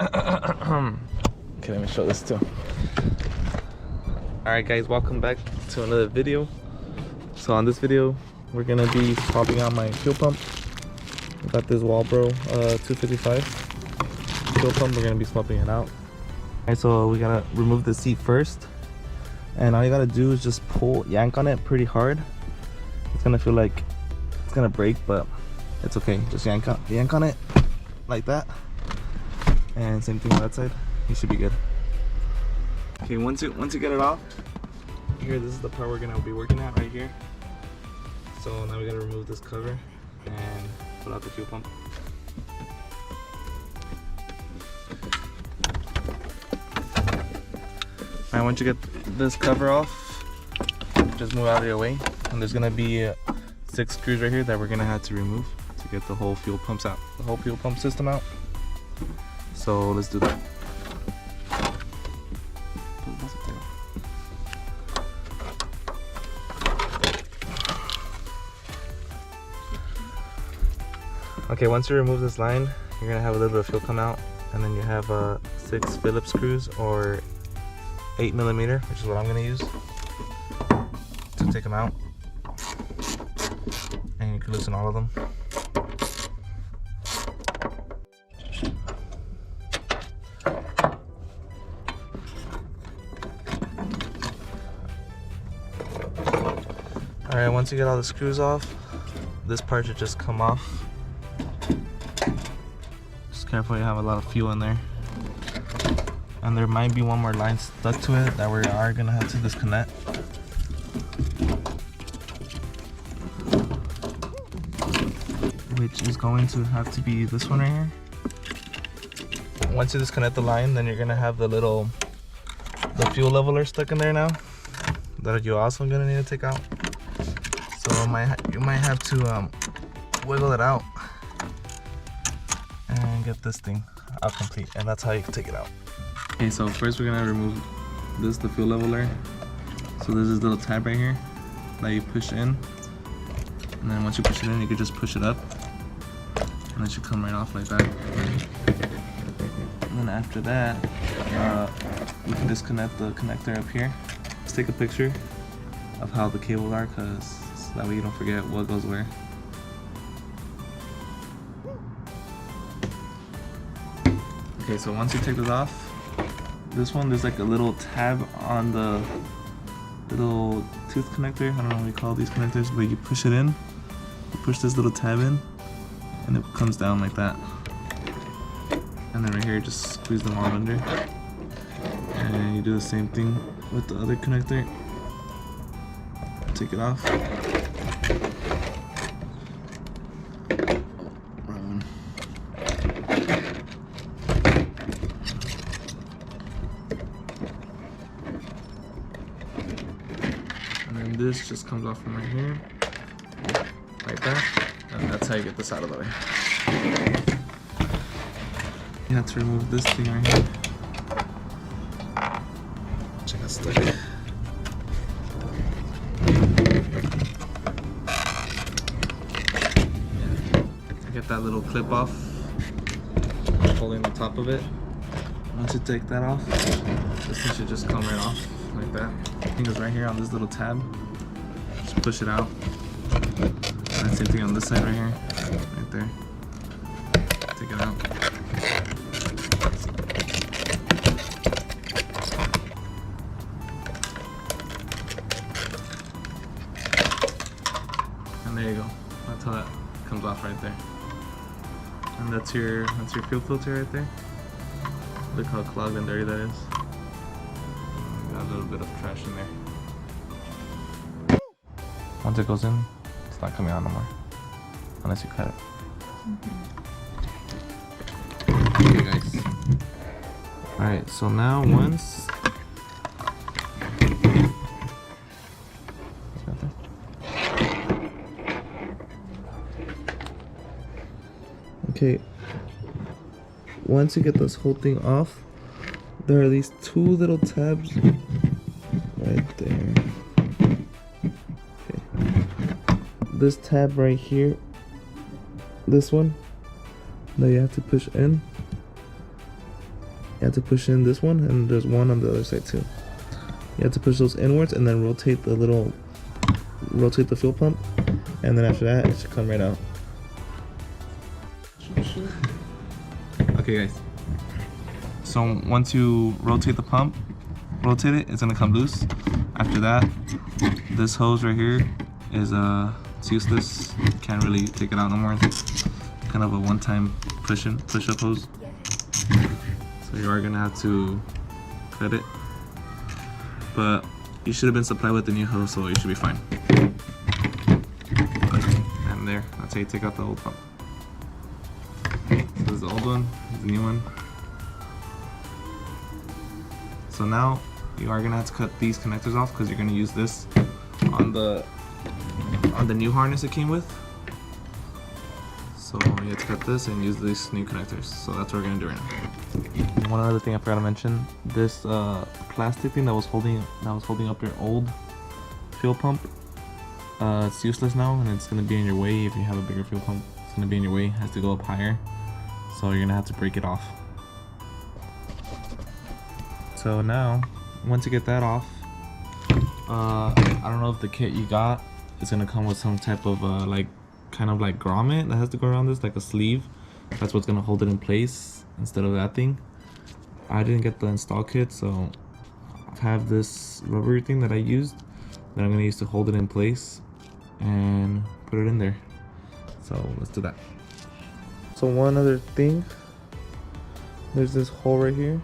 Okay, let me show this too. Alright guys, welcome back to another video. So on this video, we're gonna be swapping out my fuel pump. I got this Walbro 255 fuel pump. We're gonna be swapping it out. Alright, so we gotta remove the seat first. And all you gotta do is just yank on it pretty hard. It's gonna feel like it's gonna break, but it's okay. Just yank on it like that. And same thing on that side. You should be good. Okay, once you get it off, here, this is the part we're gonna be working at right here. So now we gotta remove this cover and pull out the fuel pump. Alright, once you get this cover off, just move out of your way. And there's gonna be 6 screws right here that we're gonna have to remove to get the whole fuel pumps out, the whole fuel pump system out. So let's do that. Okay, once you remove this line, you're gonna have a little bit of fuel come out, and then you have 6 Phillips screws or 8mm, which is what I'm gonna use to take them out, and you can loosen all of them. Alright, once you get all the screws off, this part should just come off. Just careful, you have a lot of fuel in there. And there might be one more line stuck to it that we are gonna have to disconnect. Which is going to have to be this one right here. Once you disconnect the line, then you're gonna have the fuel leveler stuck in there now that you're also gonna need to take out. So you might have to wiggle it out and get this thing out complete, and that's how you can take it out. Okay, so first we're gonna remove the fuel leveler. So there's this little tab right here that you push in, and then once you push it in, you can just push it up, and it should come right off like that. And then after that, you can disconnect the connector up here. Let's take a picture of how the cables are, because that way you don't forget what goes where. Okay, so once you take this off, this one, there's like a little tab on the little tooth connector. I don't know what you call these connectors, but you push it in, you push this little tab in, and it comes down like that. And then right here, just squeeze them all under. And you do the same thing with the other connector. Take it off. And then this just comes off from right here, like that, and that's how you get this out of the way. You have to remove this thing right here. Check out stuck. Get that little clip off, holding the top of it. Once you take that off, this thing should just come right off like that. I think it's right here on this little tab. Just push it out. And same thing on this side right here, right there. Take it out. And there you go. That's how that comes off right there. And that's your fuel filter right there. Look how clogged and dirty that is. Got a little bit of trash in there. Once it goes in, it's not coming out no more, unless you cut it. Okay guys. Alright, so now once okay, once you get this whole thing off, there are these 2 little tabs right there. Okay. This tab right here, this one that you have to push in, You have to push in this one, and there's one on the other side too. You have to push those inwards and then rotate the fuel pump, and then after that it should come right out. Okay guys, so once you rotate the pump, it's gonna come loose. After that, this hose right here is it's useless. Can't really take it out no more. It's kind of a one-time push-up hose. So you are gonna have to cut it, but you should have been supplied with the new hose, so you should be fine. And there, that's how you take out the old pump. So this is the old one, this is the new one. So now you are gonna have to cut these connectors off because you're gonna use this on the new harness it came with. So you have to cut this and use these new connectors. So that's what we're gonna do right now. One other thing I forgot to mention: this plastic thing that was holding up your old fuel pump, it's useless now, and it's gonna be in your way. If you have a bigger fuel pump, it's gonna be in your way. It has to go up higher, so you're gonna have to break it off. So now, once you get that off, I don't know if the kit you got is gonna come with some type of kind of like grommet that has to go around this, like a sleeve. That's what's gonna hold it in place instead of that thing. I didn't get the install kit, so I have this rubbery thing that I used that I'm gonna use to hold it in place and put it in there. So let's do that. So one other thing, there's this hole right here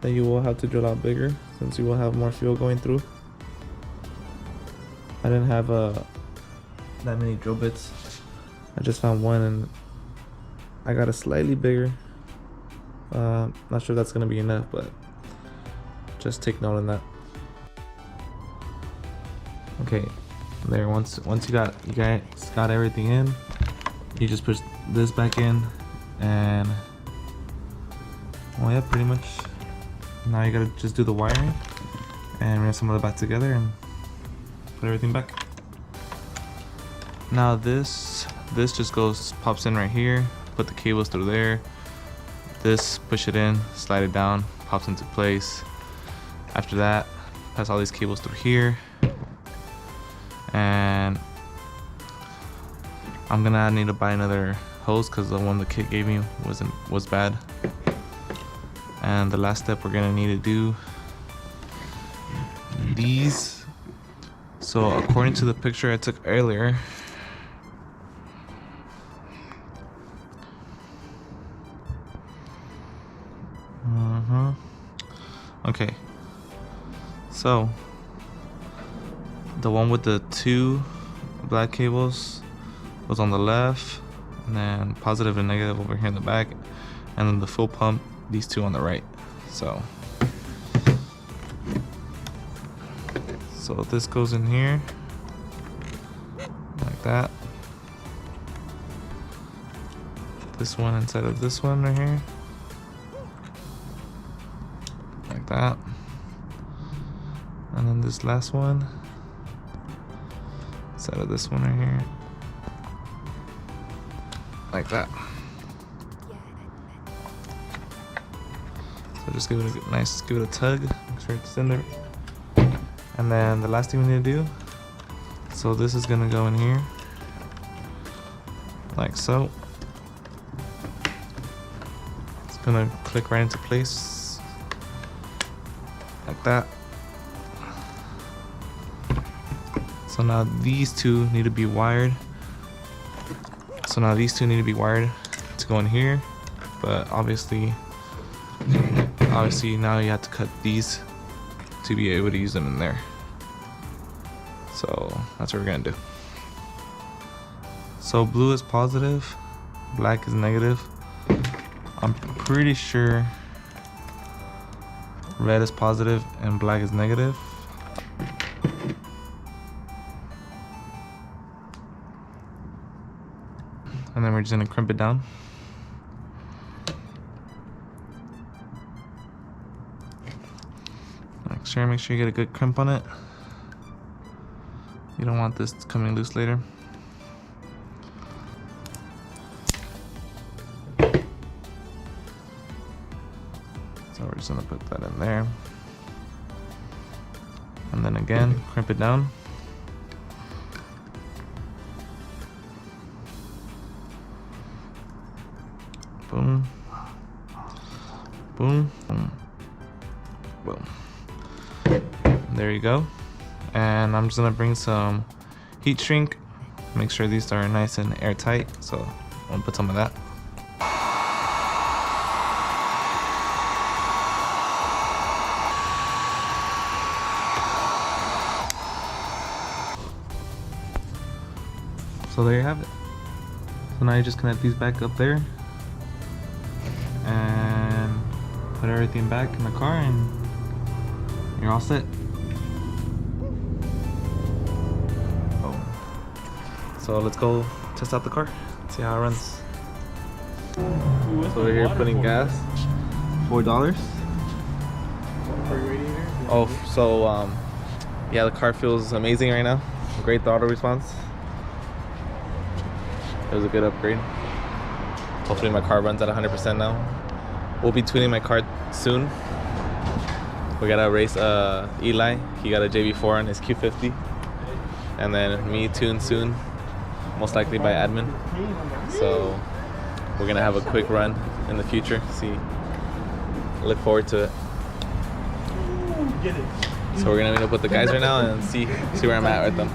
that you will have to drill out bigger since you will have more fuel going through. I didn't have that many drill bits. I just found one and I got a slightly bigger. Not sure if that's gonna be enough, but just take note on that. Okay, there. Once you guys got everything in, you just push this back in, and well, yeah, pretty much. Now you gotta just do the wiring and reassemble it back together and put everything back. Now this just pops in right here. Put the cables through there. This, push it in, slide it down, pops into place. After that, pass all these cables through here, and I'm gonna need to buy another hose because the one the kit gave me was bad. And the last step we're gonna need to do these. So according to the picture I took earlier, okay, so the one with the 2 black cables was on the left, and then positive and negative over here in the back, and then the full pump, these 2 on the right. So this goes in here like that. This one inside of this one right here, like that. And then this last one inside of this one right here, like that. So just give it a tug, make sure it's in there. And then the last thing we need to do, so this is gonna go in here, like so. It's gonna click right into place, like that. So now these 2 need to be wired. To go in here, but obviously now you have to cut these to be able to use them in there. So that's what we're gonna do. So blue is positive, black is negative. I'm pretty sure red is positive and black is negative. And then we're just gonna crimp it down. Make sure you get a good crimp on it. You don't want this coming loose later. So we're just gonna put that in there. And then again, crimp it down. Boom. Boom. Boom. Boom. There you go. And I'm just gonna bring some heat shrink. Make sure these are nice and airtight. So I'm gonna put some of that. So there you have it. So now you just connect these back up there and put everything back in the car and you're all set. Oh. So let's go test out the car, see how it runs. So we're here putting gas, $4. Oh, so yeah, the car feels amazing right now. Great throttle response. It was a good upgrade. Hopefully my car runs at 100% now. We'll be tuning my car soon. We gotta race Eli. He got a JB4 on his Q50. And then me tuned soon, most likely by admin. So we're gonna have a quick run in the future. See, look forward to it. So we're gonna meet up with the guys right now and see where I'm at with them.